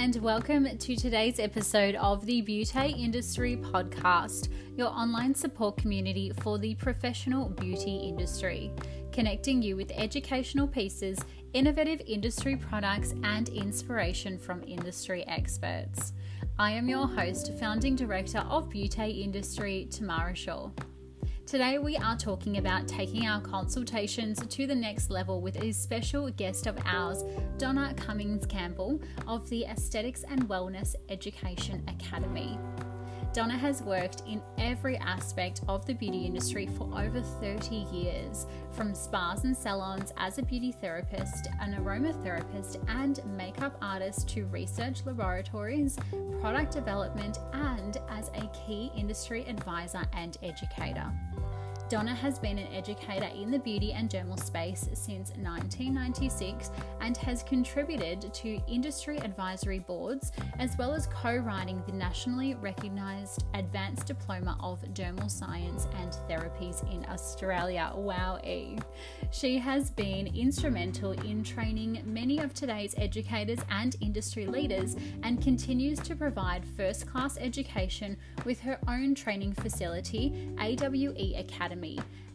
and welcome to today's episode of the Beauty Industry Podcast, your online support community for the professional beauty industry, connecting you with educational pieces, innovative industry products, and inspiration from industry experts. I am your host, founding director of Beauty Industry, Tamara Shaw. Today we are talking about taking our consultations to the next level with a special guest of ours, Donna Cummins-Campbell of the Aesthetics and Wellness Education Academy. Donna has worked in every aspect of the beauty industry for over 30 years, from spas and salons as a beauty therapist, an aromatherapist, and makeup artist to research laboratories, product development, and as a key industry advisor and educator. Donna has been an educator in the beauty and dermal space since 1996 and has contributed to industry advisory boards as well as co-writing the nationally recognised Advanced Diploma of Dermal Science and Therapies in Australia. Wowee! She has been instrumental in training many of today's educators and industry leaders and continues to provide first-class education with her own training facility, AWE Academy.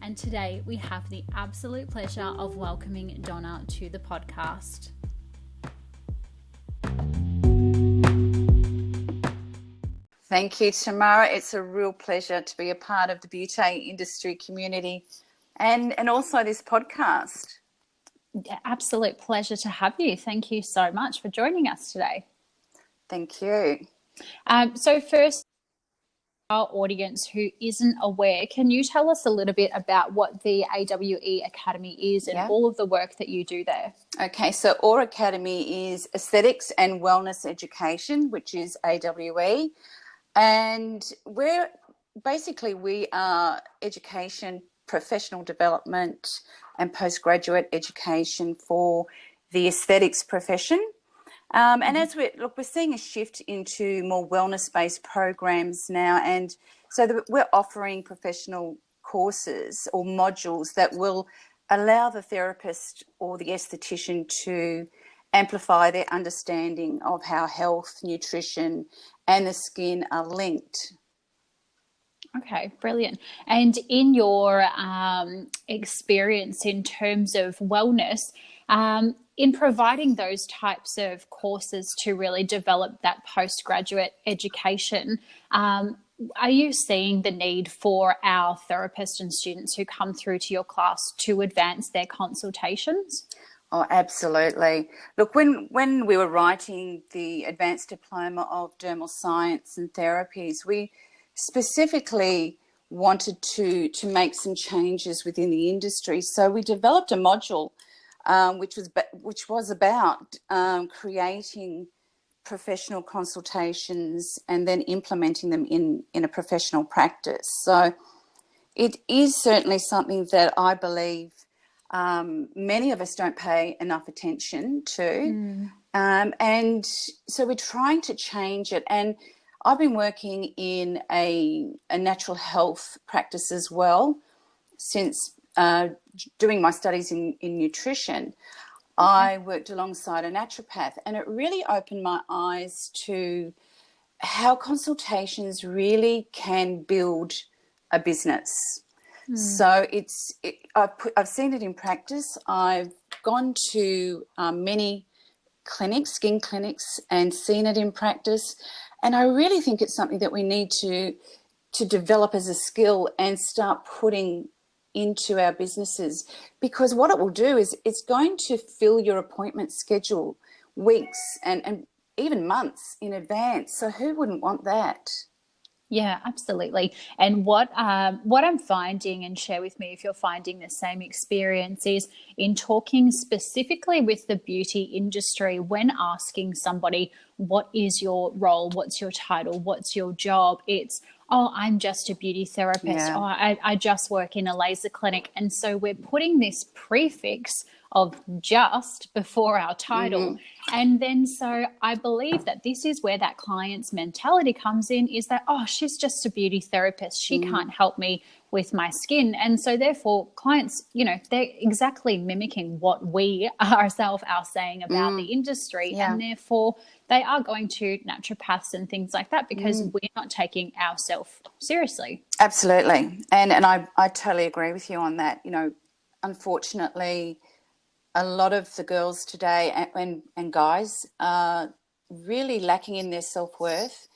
And today we have the absolute pleasure of welcoming Donna to the podcast. Thank you, Tamara. It's a real pleasure to be a part of the beauty industry community and also this podcast. Absolute pleasure to have you. Thank you so much for joining us today. Thank you. So first, our audience who isn't aware, can you tell us a little bit about what the AWE Academy is and all of the work that you do there? Okay, so our academy is Aesthetics and Wellness Education, which is AWE, and we are education, professional development and postgraduate education for the aesthetics profession. And as we're seeing a shift into more wellness-based programs now, and so we're offering professional courses or modules that will allow the therapist or the esthetician to amplify their understanding of how health, nutrition, and the skin are linked. Okay, brilliant. And in your experience in terms of wellness, in providing those types of courses to really develop that postgraduate education, are you seeing the need for our therapists and students who come through to your class to advance their consultations? Oh, absolutely. Look, when we were writing the Advanced Diploma of Dermal Science and Therapies, we specifically wanted to make some changes within the industry. So we developed a module which was about creating professional consultations and then implementing them in a professional practice. So it is certainly something that I believe many of us don't pay enough attention to. And so we're trying to change it. And I've been working in a natural health practice as well since doing my studies in nutrition. I worked alongside a naturopath, and it really opened my eyes to how consultations really can build a business. So I've seen it in practice. I've gone to many clinics, skin clinics, and seen it in practice. And I really think it's something that we need to develop as a skill and start putting into our businesses, because what it will do is it's going to fill your appointment schedule weeks and even months in advance. So who wouldn't want that? Yeah, absolutely. And what I'm finding, and share with me if you're finding the same experience, is in talking specifically with the beauty industry, when asking somebody, what is your role? What's your title? What's your job? It's, oh, I'm just a beauty therapist. Yeah. Oh, I just work in a laser clinic. And so we're putting this prefix of just before our title. And then so I believe that this is where that client's mentality comes in, is that, oh, she's just a beauty therapist. She can't help me with my skin. And so therefore clients, they're exactly mimicking what we ourselves are saying about the industry. Yeah. And therefore they are going to naturopaths and things like that because we're not taking ourselves seriously. Absolutely. And I totally agree with you on that. Unfortunately, a lot of the girls today and guys are really lacking in their self-worth,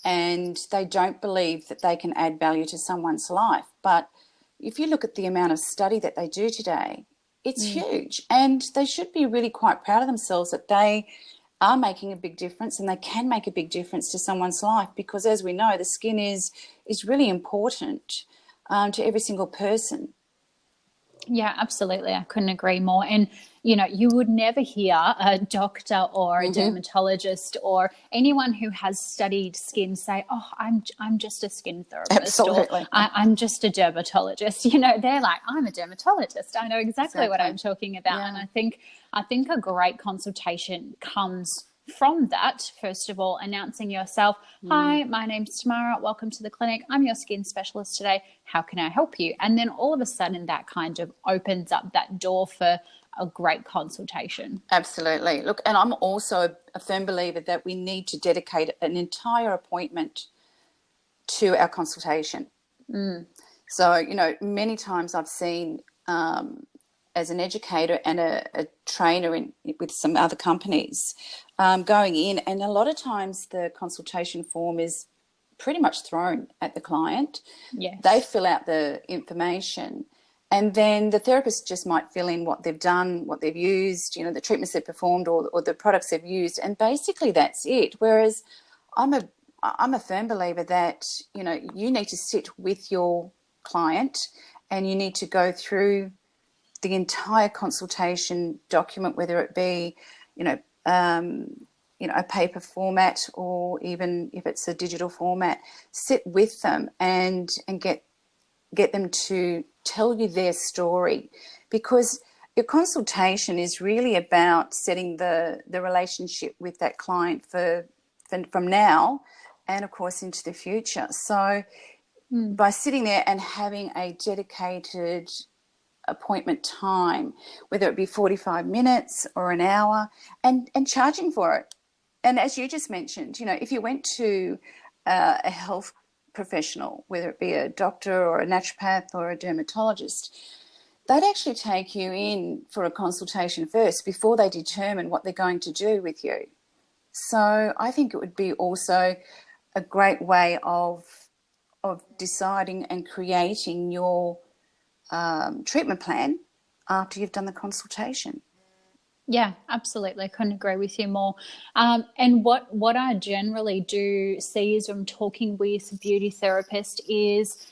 and they don't believe that they can add value to someone's life. But if you look at the amount of study that they do today, it's huge, and they should be really quite proud of themselves that they are making a big difference, and they can make a big difference to someone's life, because as we know, the skin is really important to every single person. Yeah, absolutely. I couldn't agree more. And, you would never hear a doctor or a dermatologist or anyone who has studied skin say, oh, I'm just a skin therapist. Absolutely. Or I'm just a dermatologist. They're like, I'm a dermatologist. I know exactly what I'm talking about. Yeah. And I think a great consultation comes from that, first of all, announcing yourself. Hi, my name's Tamara. Welcome to the clinic. I'm your skin specialist today. How can I help you? And then all of a sudden that kind of opens up that door for a great consultation. Absolutely. Look, and I'm also a firm believer that we need to dedicate an entire appointment to our consultation. So, many times I've seen as an educator and a trainer with some other companies going in, and a lot of times the consultation form is pretty much thrown at the client. Yes. They fill out the information, and then the therapist just might fill in what they've done, what they've used, the treatments they've performed, or the products they've used, and basically that's it. Whereas I'm a firm believer that, you need to sit with your client and you need to go through the entire consultation document, whether it be, a paper format or even if it's a digital format. Sit with them and get them to tell you their story, because your consultation is really about setting the relationship with that client from now and, of course, into the future. So by sitting there and having a dedicated appointment time, whether it be 45 minutes or an hour, and charging for it. And as you just mentioned, if you went to a health professional, whether it be a doctor or a naturopath or a dermatologist, they'd actually take you in for a consultation first before they determine what they're going to do with you. So I think it would be also a great way of deciding and creating your treatment plan after you've done the consultation. Yeah, absolutely. I couldn't agree with you more. And what I generally do see is when talking with beauty therapists is,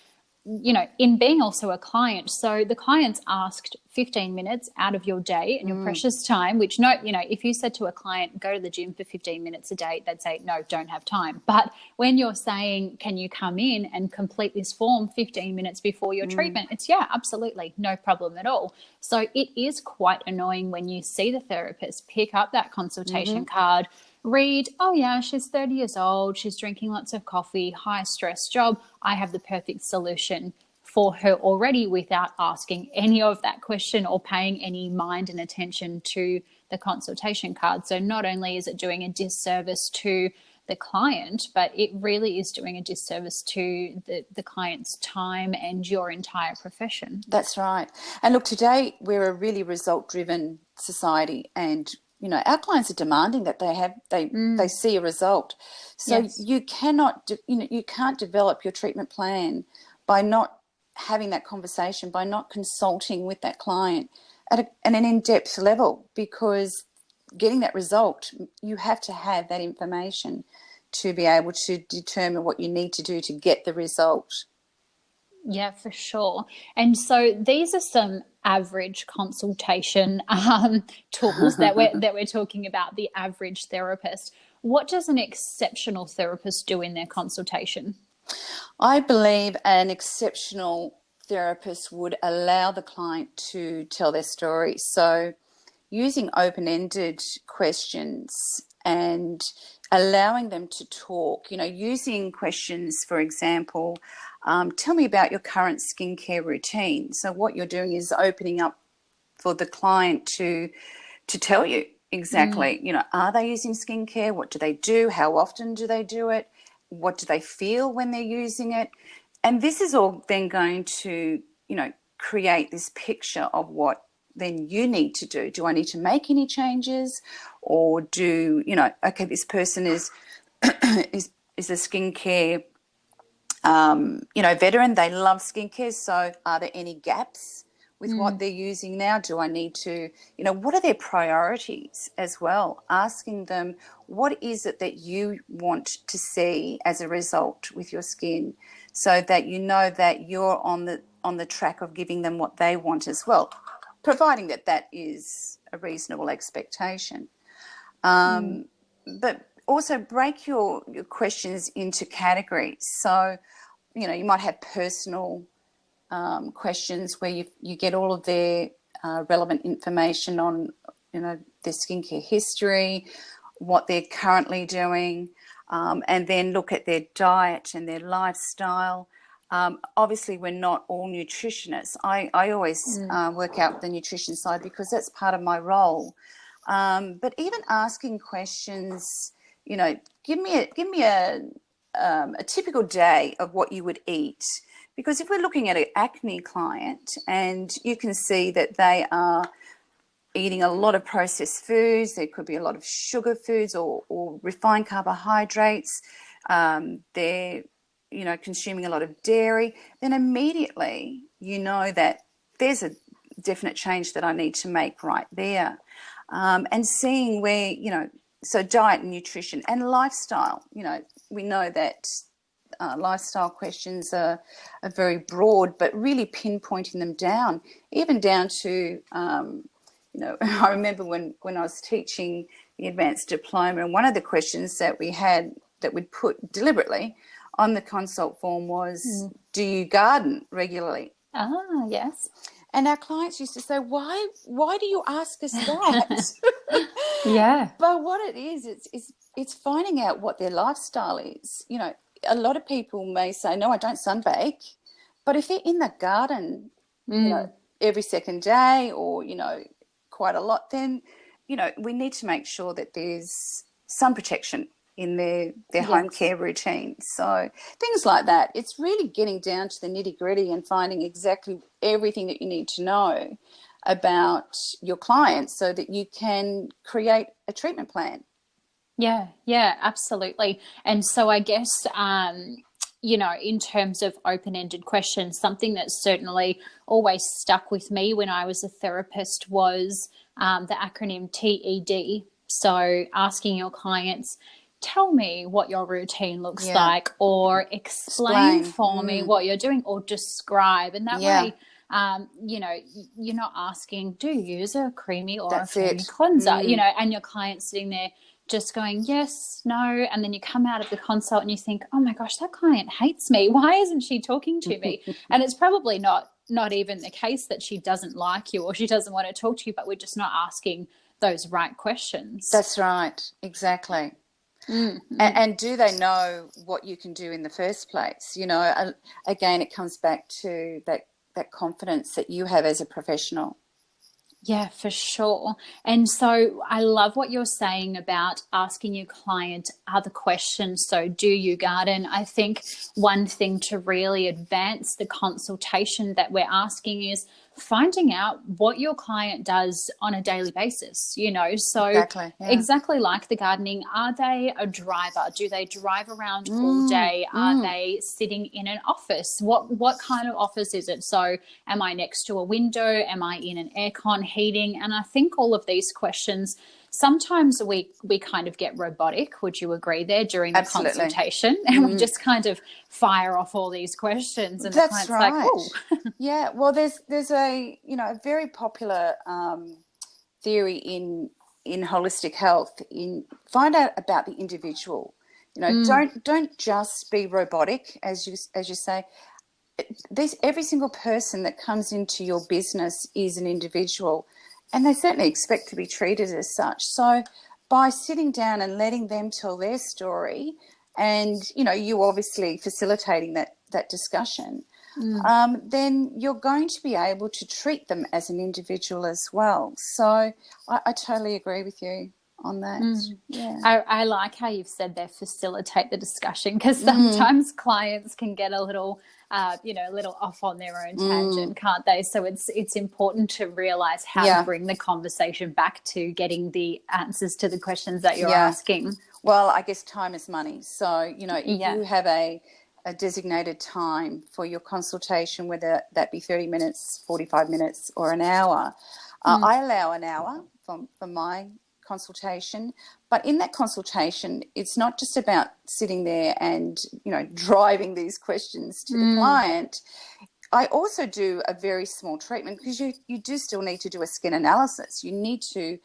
in being also a client. So the client's asked 15 minutes out of your day and your precious time, which if you said to a client, go to the gym for 15 minutes a day, they'd say, no, don't have time. But when you're saying, can you come in and complete this form 15 minutes before your treatment? It's, yeah, absolutely. No problem at all. So it is quite annoying when you see the therapist pick up that consultation card, read, oh yeah, she's 30 years old, she's drinking lots of coffee, high stress job, I have the perfect solution for her already without asking any of that question or paying any mind and attention to the consultation card. So not only is it doing a disservice to the client, but it really is doing a disservice to the client's time and your entire profession. That's right. And look, today we're a really result-driven society, and our clients are demanding that they see a result. So Yes. you can't develop your treatment plan by not having that conversation, by not consulting with that client at an in-depth level, because getting that result, you have to have that information to be able to determine what you need to do to get the result. Yeah, for sure. And so these are some average consultation tools that we're talking about, the average therapist. What does an exceptional therapist do in their consultation? I believe an exceptional therapist would allow the client to tell their story. So using open-ended questions and allowing them to talk, using questions, for example, Tell me about your current skincare routine. So what you're doing is opening up for the client to tell you exactly, are they using skincare? What do they do? How often do they do it? What do they feel when they're using it? And this is all then going to, create this picture of what then you need to do. Do I need to make any changes? Or do, okay, this person is is a skincare, veteran. They love skincare. So are there any gaps with what they're using now? Do I need to, what are their priorities as well? Asking them, what is it that you want to see as a result with your skin, so that you know that you're on the track of giving them what they want as well, providing that is a reasonable expectation. But also break your questions into categories. So, you might have personal questions where you get all of their relevant information on, their skincare history, what they're currently doing, and then look at their diet and their lifestyle. Obviously, we're not all nutritionists. I always work out the nutrition side because that's part of my role. But even asking questions, give me a typical day of what you would eat. Because if we're looking at an acne client and you can see that they are eating a lot of processed foods, there could be a lot of sugar foods or refined carbohydrates, they're, consuming a lot of dairy, then immediately you know that there's a definite change that I need to make right there. And seeing where, so diet and nutrition and lifestyle, we know that lifestyle questions are very broad, but really pinpointing them down, even down to, I remember when I was teaching the advanced diploma, and one of the questions that we had that we'd put deliberately on the consult form was, do you garden regularly? Ah, yes. And our clients used to say, why do you ask us that? Yeah. But what it is, it's finding out what their lifestyle is. A lot of people may say, no, I don't sunbake. But if they're in the garden, every second day or, quite a lot, then, we need to make sure that there's sun protection in their home care routine. So things like that. It's really getting down to the nitty-gritty and finding exactly everything that you need to know about your clients so that you can create a treatment plan. Yeah, absolutely. And so I guess, in terms of open-ended questions, something that certainly always stuck with me when I was a therapist was the acronym TED. So asking your clients, tell me what your routine looks like, or explain for me what you're doing, or describe. And that way, you're not asking, do you use a creamy or a foamy cleanser? And your client's sitting there just going, yes, no. And then you come out of the consult and you think, oh my gosh, that client hates me. Why isn't she talking to me? And it's probably not even the case that she doesn't like you or she doesn't want to talk to you, but we're just not asking those right questions. That's right. Exactly. And do they know what you can do in the first place? Again, it comes back to that confidence that you have as a professional. Yeah, for sure. And so I love what you're saying about asking your client other questions. So do you garden? I think one thing to really advance the consultation that we're asking is finding out what your client does on a daily basis, so exactly like the gardening. Are they a driver? Do they drive around all day? Are they sitting in an office? What kind of office is it? So am I next to a window? Am I in an aircon heating? And I think all of these questions, sometimes we kind of get robotic. Would you agree there during the consultation? And we just kind of fire off all these questions, and that's the client's like, oh. Yeah, well, there's a a very popular theory in holistic health. Find out about the individual. Don't just be robotic, as you say. Every single person that comes into your business is an individual. And they certainly expect to be treated as such. So by sitting down and letting them tell their story and, you obviously facilitating that discussion, then you're going to be able to treat them as an individual as well. So I totally agree with you on that. Yeah. I like how you've said there, facilitate the discussion, because sometimes clients can get a little a little off on their own tangent, can't they? So it's important to realize how to bring the conversation back to getting the answers to the questions that you're asking. Well, I guess time is money. So, if you have a designated time for your consultation, whether that be 30 minutes, 45 minutes or an hour, I allow an hour for my consultation. But in that consultation, it's not just about sitting there and, driving these questions to the client. I also do a very small treatment, because you do still need to do a skin analysis. You need to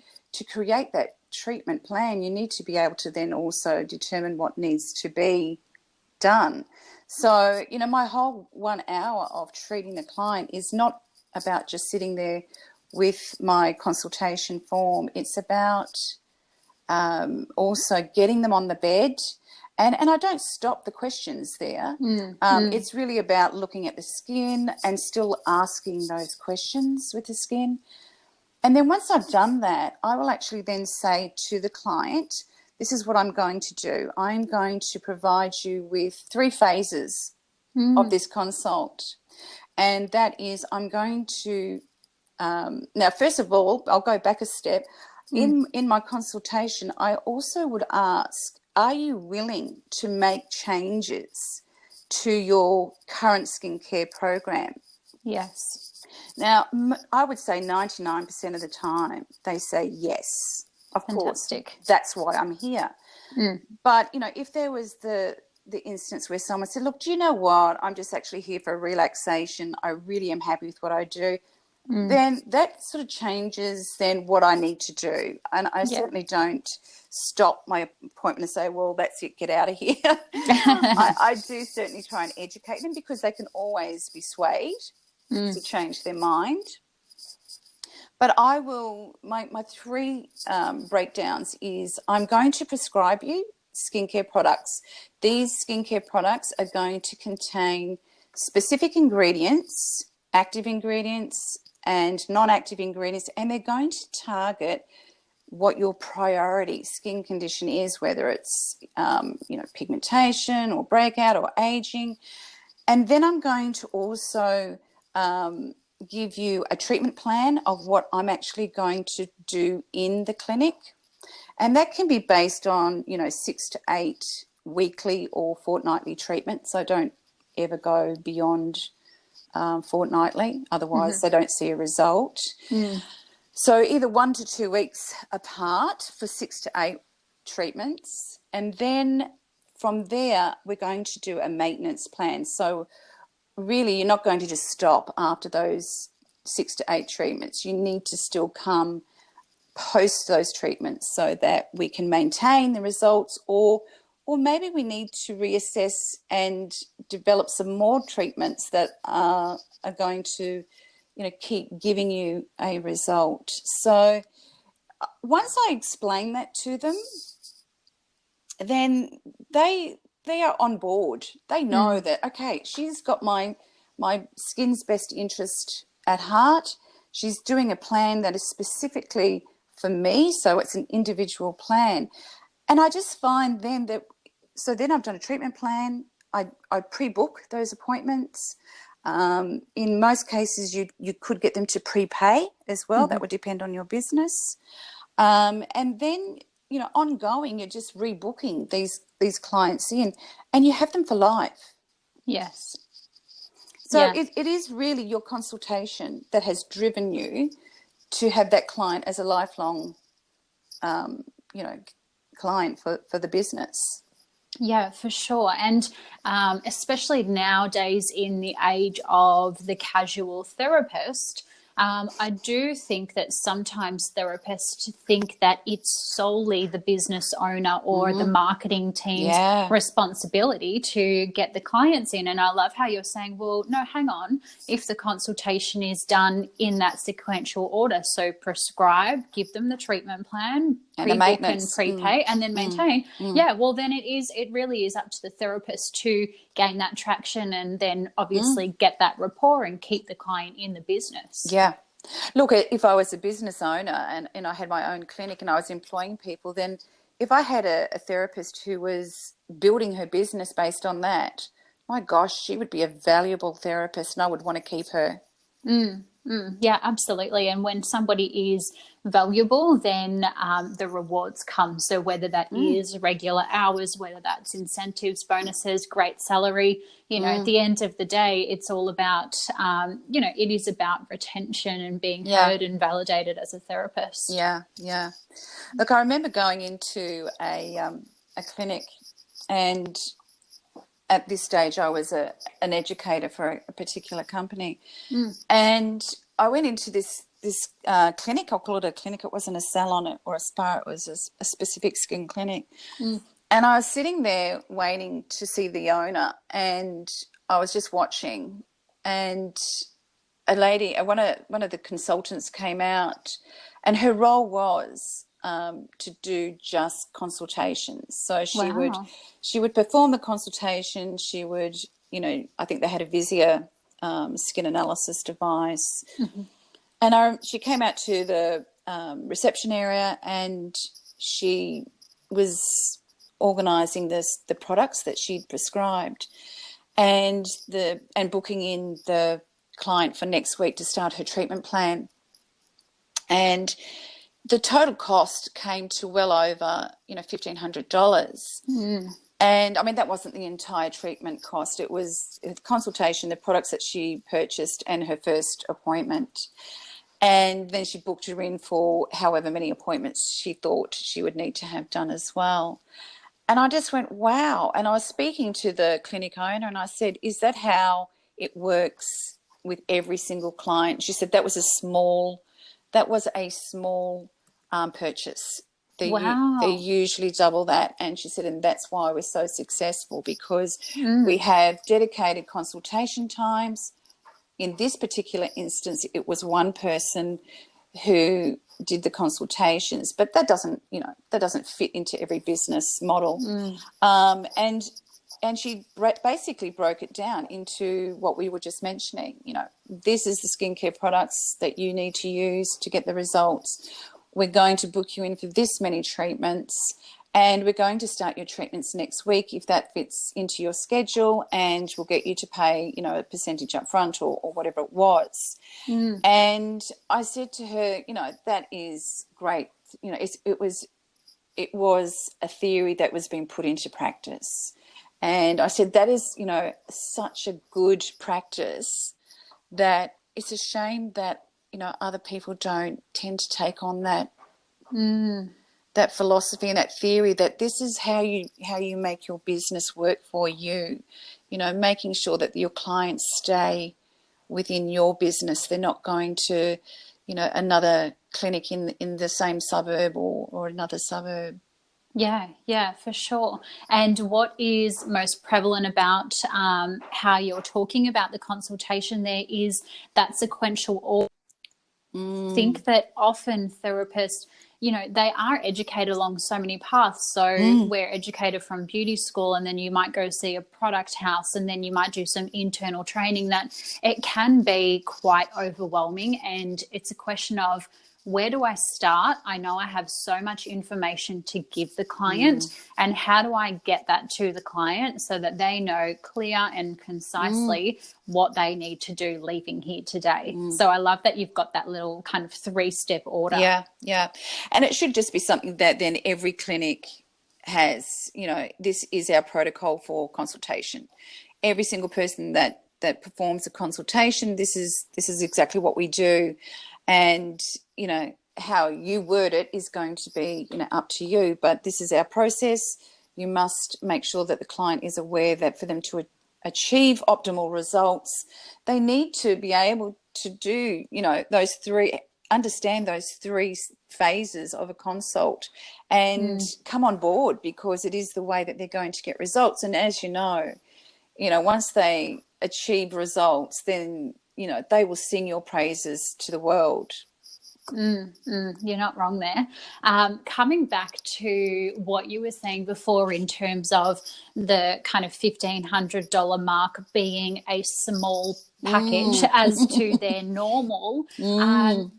create that treatment plan. You need to be able to then also determine what needs to be done. So, my whole 1 hour of treating the client is not about just sitting there with my consultation form. It's about also getting them on the bed. And I don't stop the questions there. It's really about looking at the skin and still asking those questions with the skin. And then once I've done that, I will actually then say to the client, this is what I'm going to do. I'm going to provide you with 3 phases of this consult. And that is, I'm going to, now, first of all, I'll go back a step. In my consultation, I also would ask, are you willing to make changes to your current skincare program? Yes. Now, I would say 99% of the time they say yes. Of Fantastic. course, that's why I'm here. But, if there was the instance where someone said, look, do you know what? I'm just actually here for relaxation. I really am happy with what I do. Then that sort of changes then what I need to do. And I certainly don't stop my appointment and say, well, that's it, get out of here. I do certainly try and educate them, because they can always be swayed to change their mind. But I will, my 3 breakdowns is, I'm going to prescribe you skincare products. These skincare products are going to contain specific ingredients, active ingredients and non-active ingredients, and they're going to target what your priority skin condition is, whether it's, pigmentation or breakout or aging. And then I'm going to also give you a treatment plan of what I'm actually going to do in the clinic. And that can be based on, 6 to 8 weekly or fortnightly treatments. So don't ever go beyond fortnightly, otherwise they don't see a result. So either 1 to 2 weeks apart for 6 to 8 treatments. And then from there, we're going to do a maintenance plan. So really, you're not going to just stop after those 6 to 8 treatments. You need to still come post those treatments so that we can maintain the results, or maybe we need to reassess and develop some more treatments that are going to, keep giving you a result. So once I explain that to them, then they are on board. They know that, okay, she's got my skin's best interest at heart. She's doing a plan that is specifically for me, so it's an individual plan. And I just find then that, so then I've done a treatment plan. I pre-book those appointments. In most cases, you could get them to prepay as well. That would depend on your business. And then, ongoing, you're just rebooking these clients in, and you have them for life. Yes. So it is really your consultation that has driven you to have that client as a lifelong, client for the business. Yeah, for sure. And especially nowadays in the age of the casual therapist, I do think that sometimes therapists think that it's solely the business owner or the marketing team's responsibility to get the clients in. And I love how you're saying, well, no, hang on. If the consultation is done in that sequential order, so prescribe, give them the treatment plan, and pre-book and prepay, and then maintain. Yeah, well, then it really is up to the therapist to gain that traction and then obviously get that rapport and keep the client in the business. Yeah. Look, if I was a business owner and I had my own clinic and I was employing people, then if I had a therapist who was building her business based on that, my gosh, she would be a valuable therapist and I would want to keep her. Yeah, absolutely. And when somebody is valuable, then the rewards come. So whether that is regular hours, whether that's incentives, bonuses, great salary, at the end of the day, it's all about, it is about retention and being heard and validated as a therapist. Yeah, yeah. Look, I remember going into a clinic, and at this stage I was an educator for a particular company. And I went into this clinic. I'll call it a clinic. It wasn't a salon or a spa. It was a specific skin clinic. And I was sitting there waiting to see the owner, and I was just watching. And a lady, one of the consultants came out, and her role was to do just consultations. So she would perform the consultation. She would, I think they had a Visia skin analysis device. And she came out to the reception area, and she was organising the products that she'd prescribed, and booking in the client for next week to start her treatment plan. And the total cost came to well over, $1,500. And I mean, that wasn't the entire treatment cost. It was the consultation, the products that she purchased, and her first appointment. And then she booked her in for however many appointments she thought she would need to have done as well. And I just went, wow. And I was speaking to the clinic owner, and I said, is that how it works with every single client? She said that was a small purchase. They usually double that. And she said, and that's why we're so successful, because we have dedicated consultation times. In this particular instance, it was one person who did the consultations, but that doesn't fit into every business model. And she basically broke it down into what we were just mentioning. This is the skincare products that you need to use to get the results. We're going to book you in for this many treatments, and we're going to start your treatments next week if that fits into your schedule, and we'll get you to pay, a percentage up front or whatever it was. And I said to her, that is great. It was a theory that was being put into practice. And I said, that is, such a good practice that it's a shame that, other people don't tend to take on that that philosophy and that theory, that this is how you make your business work for you, making sure that your clients stay within your business. They're not going to, another clinic in the same suburb or another suburb. Yeah, for sure. And what is most prevalent about how you're talking about the consultation there is that sequential order. I think that often therapists, they are educated along so many paths. So we're educated from beauty school, and then you might go see a product house, and then you might do some internal training. That it can be quite overwhelming, and it's a question of, where do I start? I know I have so much information to give the client, and how do I get that to the client so that they know clear and concisely what they need to do leaving here today. So I love that you've got that little kind of 3-step order. Yeah. And it should just be something that then every clinic has, this is our protocol for consultation. Every single person that performs a consultation, this is exactly what we do. And, how you word it is going to be, up to you. But this is our process. You must make sure that the client is aware that for them to achieve optimal results, they need to be able to do, understand those 3 phases of a consult and come on board, because it is the way that they're going to get results. And as once they achieve results, then, they will sing your praises to the world. You're not wrong there. Coming back to what you were saying before in terms of the kind of $1,500 mark being a small package as to their normal, I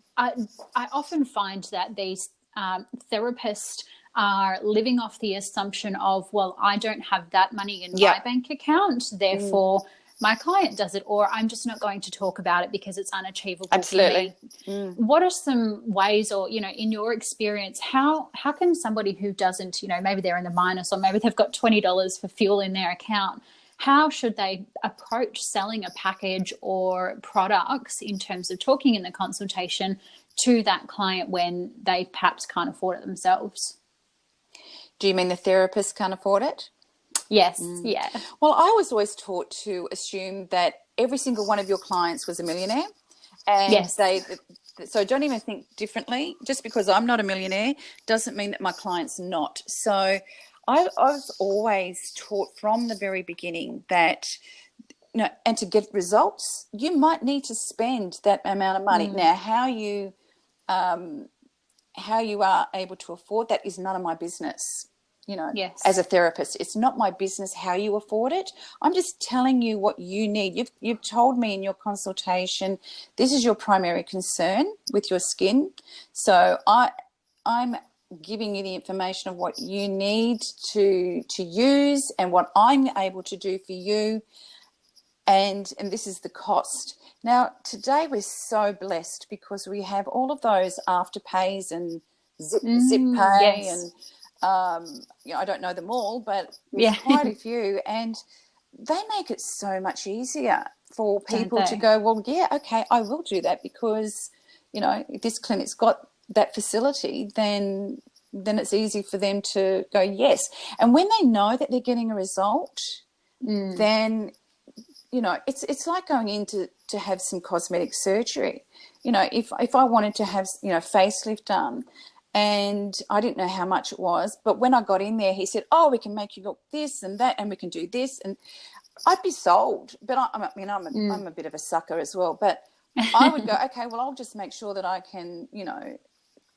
often find that these therapists are living off the assumption of, well, I don't have that money in my bank account, therefore my client does it, or I'm just not going to talk about it because it's unachievable for me. What are some ways, or, you know, in your experience, how can somebody who doesn't, you know, maybe they're in the minus, or maybe they've got $20 for fuel in their account, how should they approach selling a package or products in terms of talking in the consultation to that client when they perhaps can't afford it themselves? Do you mean the therapist can't afford it? Yes, yeah. Well, I was always taught to assume that every single one of your clients was a millionaire, and so don't even think differently. Just because I'm not a millionaire doesn't mean that my client's not. So I was always taught from the very beginning that, you know, and to get results, you might need to spend that amount of money. Now, how you are able to afford that is none of my business. You know, as a therapist, it's not my business how you afford it. I'm just telling you what you need. You've told me in your consultation, this is your primary concern with your skin. So I'm giving you the information of what you need to use and what I'm able to do for you. And this is the cost. Now, today we're so blessed because we have all of those afterpays and zip pay and you know, I don't know them all, but there's quite a few, and they make it so much easier for people to go, well, yeah, okay, I will do that because, you know, if this clinic's got that facility, then it's easy for them to go yes. And when they know that they're getting a result, then, you know, it's like going in to have some cosmetic surgery. You know, if I wanted to have, you know, facelift done, and I didn't know how much it was, but when I got in there, he said, oh, we can make you look this and that, and we can do this, and I'd be sold. But I'm a bit of a sucker as well, but I would go, okay, well, I'll just make sure that I can, you know,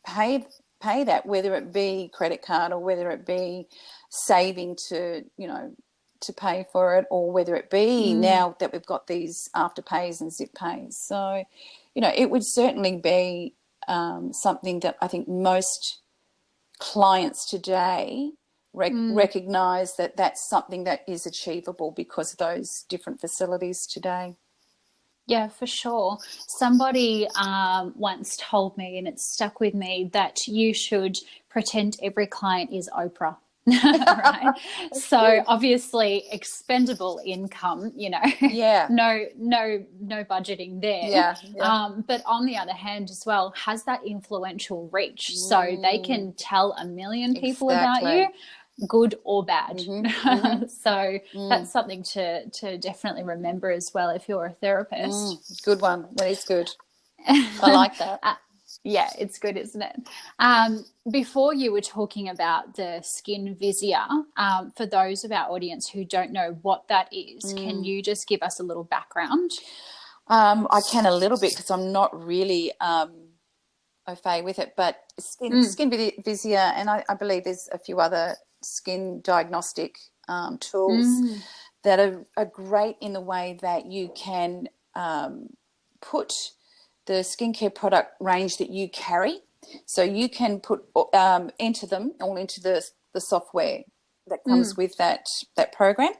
pay that, whether it be credit card or whether it be saving to, you know, to pay for it, or whether it be now that we've got these afterpays and zip pays. So, you know, it would certainly be something that I think most clients today recognise that that's something that is achievable because of those different facilities today. Yeah, for sure. Somebody once told me, and it stuck with me, that you should pretend every client is Oprah. Right. So obviously expendable income, you know, no budgeting there. But on the other hand as well, has that influential reach, so they can tell a million people about you, good or bad. So that's something to definitely remember as well if you're a therapist. Good one. That is good. I like that. Yeah, it's good, isn't it? Before you were talking about the skin viscera, for those of our audience who don't know what that is, can you just give us a little background? I can a little bit because I'm not really au fait with it, but skin viscera, and I believe there's a few other skin diagnostic tools that are great in the way that you can put the skincare product range that you carry. So you can put enter them all into the software that comes with that program.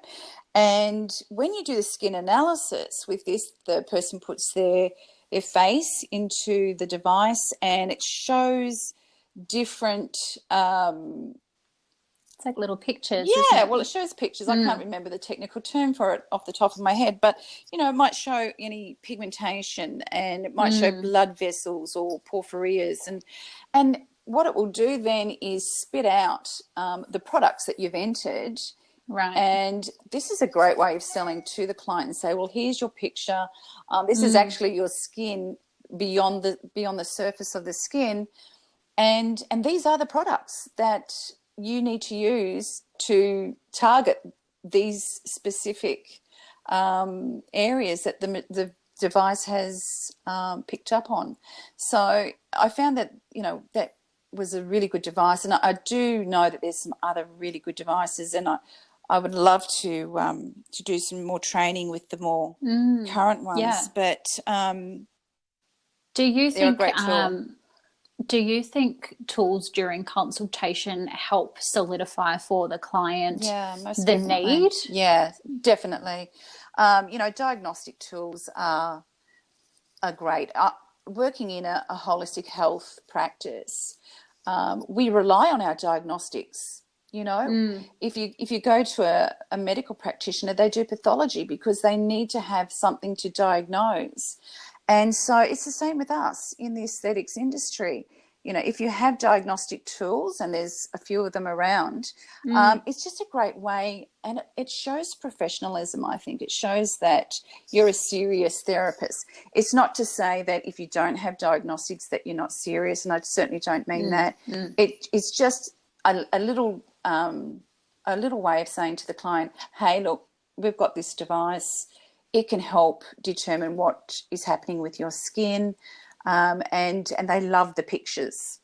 And when you do the skin analysis with this, the person puts their face into the device, and it shows different it's like little pictures. Yeah, well, it shows pictures. I can't remember the technical term for it off the top of my head, but, you know, it might show any pigmentation, and it might show blood vessels or porphyrias. And what it will do then is spit out the products that you've entered. Right. And this is a great way of selling to the client and say, well, here's your picture. This is actually your skin beyond the surface of the skin. And these are the products that you need to use to target these specific areas that the device has picked up on. So I found that, that was a really good device. And I do know that there's some other really good devices, and I would love to do some more training with the more current ones. Yeah. But do you they're a think great tool. do you think tools during consultation help solidify for the client most the definitely. need? Yeah, definitely. Diagnostic tools are great. Working in a holistic health practice, we rely on our diagnostics. If you go to a medical practitioner, they do pathology because they need to have something to diagnose. And so it's the same with us in the aesthetics industry. If you have diagnostic tools, and there's a few of them around, it's just a great way, and it shows professionalism, I think. It shows that you're a serious therapist. It's not to say that if you don't have diagnostics that you're not serious, and I certainly don't mean that. It's just a little way of saying to the client, hey, look, we've got this device. It can help determine what is happening with your skin, and they love the pictures.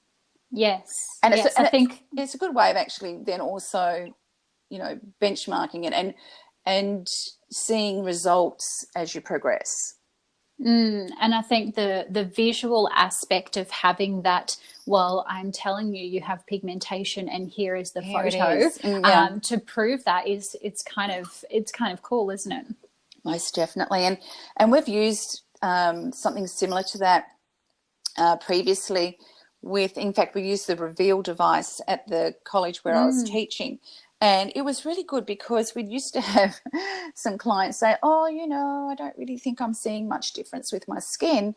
Yes, and I think it's a good way of actually then also, benchmarking it and seeing results as you progress. And I think the visual aspect of having that, well, I'm telling you, you have pigmentation, and here is the photo to prove that it's kind of cool, isn't it? Most definitely. And we've used something similar to that previously in fact, we used the Reveal device at the college where I was teaching. And it was really good because we used to have some clients say, oh, I don't really think I'm seeing much difference with my skin.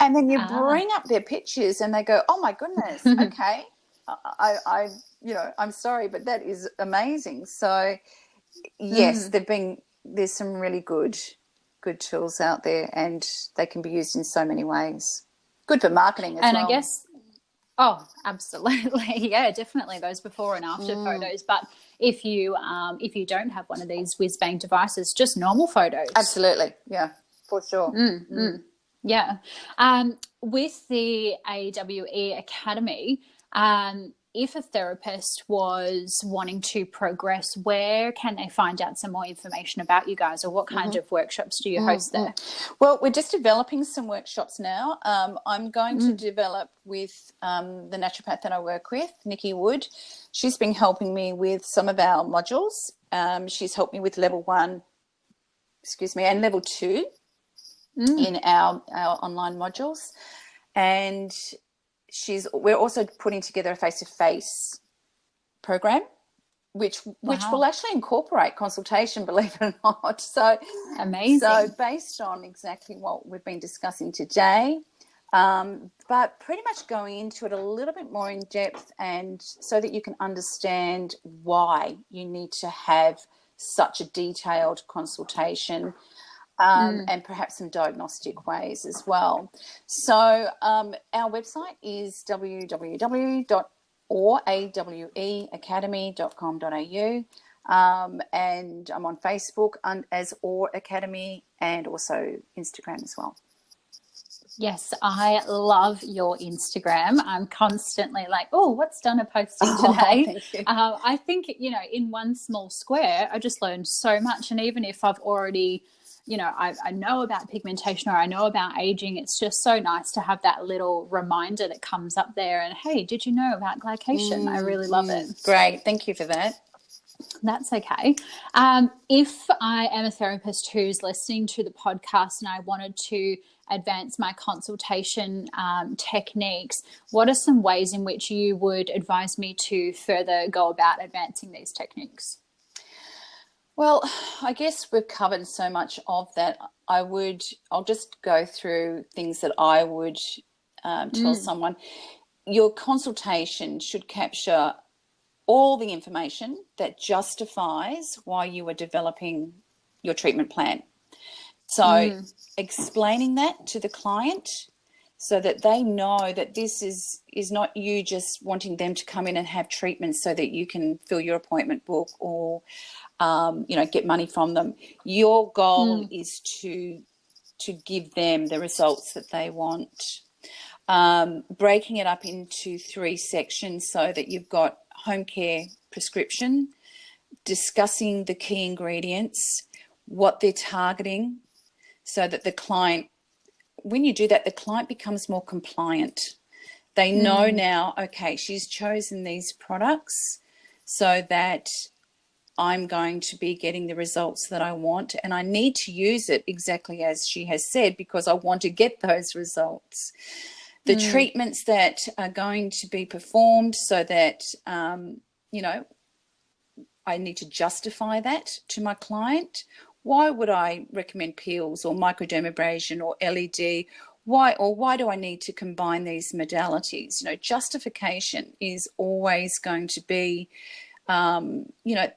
And then you bring up their pictures and they go, oh, my goodness, okay, I'm sorry, but that is amazing. So, yes, there's some really good tools out there, and they can be used in so many ways. Good for marketing as well. And I guess, oh, absolutely. Yeah, definitely those before and after photos. But if you don't have one of these whiz-bang devices, just normal photos. Absolutely. Yeah, for sure. Yeah. With the AWE Academy, if a therapist was wanting to progress, where can they find out some more information about you guys, or what kind of workshops do you host there? Well, we're just developing some workshops now. I'm going to develop with the naturopath that I work with, Nikki Wood. She's been helping me with some of our modules. She's helped me with level 1, and level 2 in our online modules. And we're also putting together a face-to-face program, which will actually incorporate consultation, believe it or not. So amazing. So based on exactly what we've been discussing today, but pretty much going into it a little bit more in depth, and so that you can understand why you need to have such a detailed consultation. And perhaps some diagnostic ways as well. So our website is www.aweacademy.com.au, and I'm on Facebook as Or Academy, and also Instagram as well. Yes, I love your Instagram. I'm constantly like, oh, what's Donna posting today? Thank you. I think, in one small square, I just learned so much. And even if I've already, I know about pigmentation, or I know about aging, it's just so nice to have that little reminder that comes up there. And, hey, did you know about glycation? I really love it. Great. Thank you for that. That's okay. If I am a therapist who's listening to the podcast and I wanted to advance my consultation techniques, what are some ways in which you would advise me to further go about advancing these techniques? Well, I guess we've covered so much of that. I'll just go through things that I would tell someone. Your consultation should capture all the information that justifies why you are developing your treatment plan. So explaining that to the client so that they know that this is not you just wanting them to come in and have treatment so that you can fill your appointment book or, get money from them. Your goal is to to give them the results that they want. Breaking it up into 3 sections so that you've got home care prescription, discussing the key ingredients, what they're targeting, so that the client, when you do that, the client becomes more compliant. They know now, okay, she's chosen these products so that I'm going to be getting the results that I want, and I need to use it exactly as she has said because I want to get those results. The treatments that are going to be performed so that, you know, I need to justify that to my client. Why would I recommend peels or microdermabrasion or LED? Why do I need to combine these modalities? You know, justification is always going to be, you know,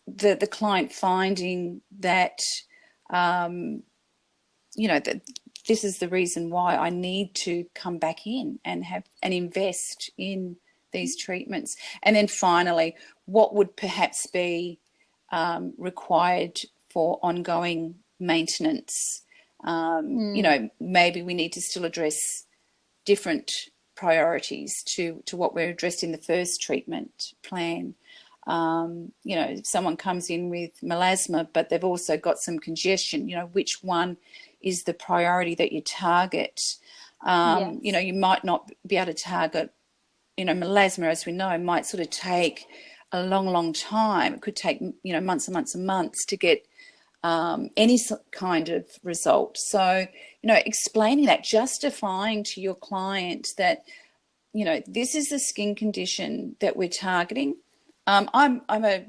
the client finding that, you know, that this is the reason why I need to come back in and invest in these treatments. And then finally, what would perhaps be required for ongoing maintenance? You know, maybe we need to still address different priorities to what we're addressed in the first treatment plan. You know, if someone comes in with melasma, but they've also got some congestion, you know, which one is the priority that you target? You know, you might not be able to target, you know, melasma, as we know, might sort of take a long time. It could take, you know, months and months and months to get any kind of result. So, you know, explaining that, justifying to your client that, you know, this is the skin condition that we're targeting. I'm a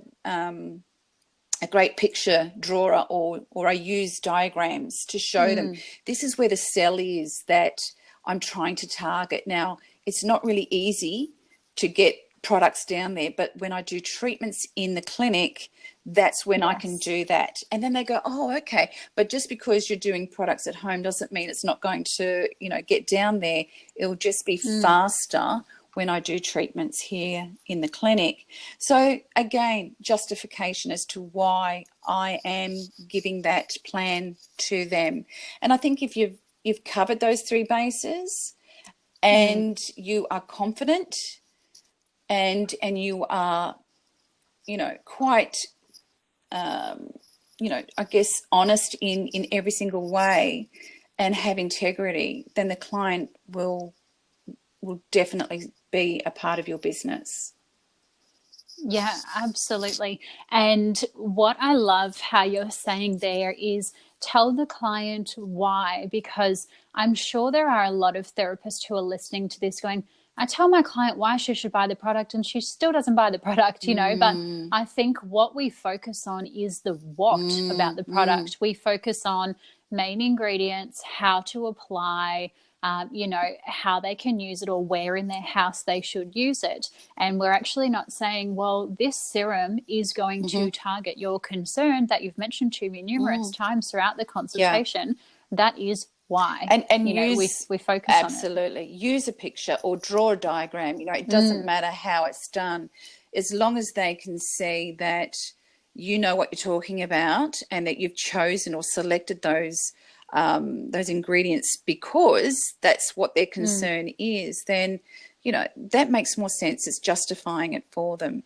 great picture drawer, or I use diagrams to show them this is where the cell is that I'm trying to target. Now, it's not really easy to get products down there, but when I do treatments in the clinic, that's when I can do that. And then they go, oh, okay. But just because you're doing products at home doesn't mean it's not going to, you know, get down there. It'll just be faster when I do treatments here in the clinic. So again, justification as to why I am giving that plan to them. And I think if you've covered those 3 bases and you are confident and you are, you know, quite, you know, I guess honest in every single way and have integrity, then the client will definitely be a part of your business. Yeah, absolutely. And what I love how you're saying there is tell the client why, because I'm sure there are a lot of therapists who are listening to this going, I tell my client why she should buy the product and she still doesn't buy the product, you know, but I think what we focus on is the what about the product. We focus on main ingredients, how to apply, you know, how they can use it or where in their house they should use it. And we're actually not saying, well, this serum is going to target your concern that you've mentioned to me numerous times throughout the consultation. That is why. And you know, use, we focus on it. Absolutely. Use a picture or draw a diagram. You know, it doesn't matter how it's done, as long as they can see that you know what you're talking about and that you've chosen or selected those ingredients because that's what their concern is, then, you know, that makes more sense. It's justifying it for them.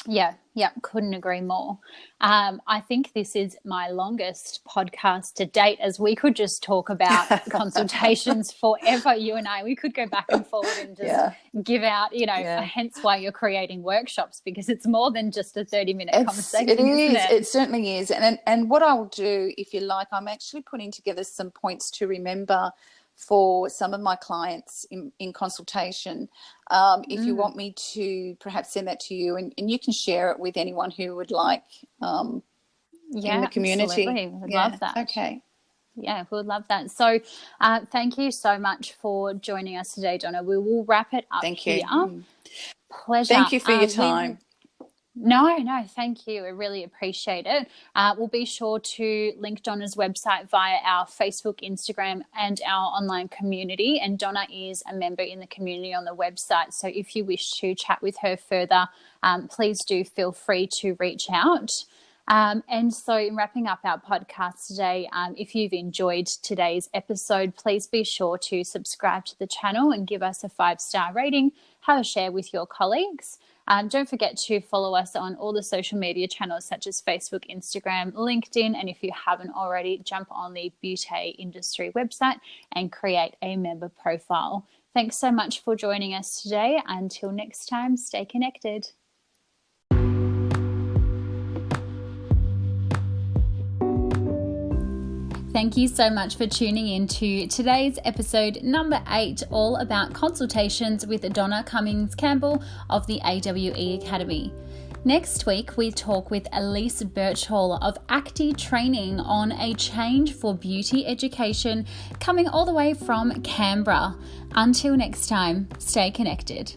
Yeah, couldn't agree more. I think this is my longest podcast to date, as we could just talk about consultations forever, you and I. We could go back and forward and just give out, you know, hence why you're creating workshops, because it's more than just a 30-minute conversation. It is. Isn't it? It certainly is. And what I will do, if you like, I'm actually putting together some points to remember for some of my clients in consultation. If you want me to perhaps send that to you, and you can share it with anyone who would like in the community. Absolutely. We'd love that. Okay. Yeah, we would love that. So thank you so much for joining us today, Donna. We will wrap it up here. Pleasure. Thank you for your time. No, thank you. I really appreciate it. We'll be sure to link Donna's website via our Facebook, Instagram, and our online community. And Donna is a member in the community on the website. So if you wish to chat with her further, please do feel free to reach out. And so in wrapping up our podcast today, if you've enjoyed today's episode, please be sure to subscribe to the channel and give us a 5-star rating. Have a share with your colleagues. Don't forget to follow us on all the social media channels such as Facebook, Instagram, LinkedIn, and if you haven't already, jump on the Beauty Industry website and create a member profile. Thanks so much for joining us today. Until next time, stay connected. Thank you so much for tuning in to today's episode number 8, all about consultations with Donna Cumins-Campbell of the AWE Academy. Next week, we talk with Elise Birchall of Acti Training on a change for beauty education coming all the way from Canberra. Until next time, stay connected.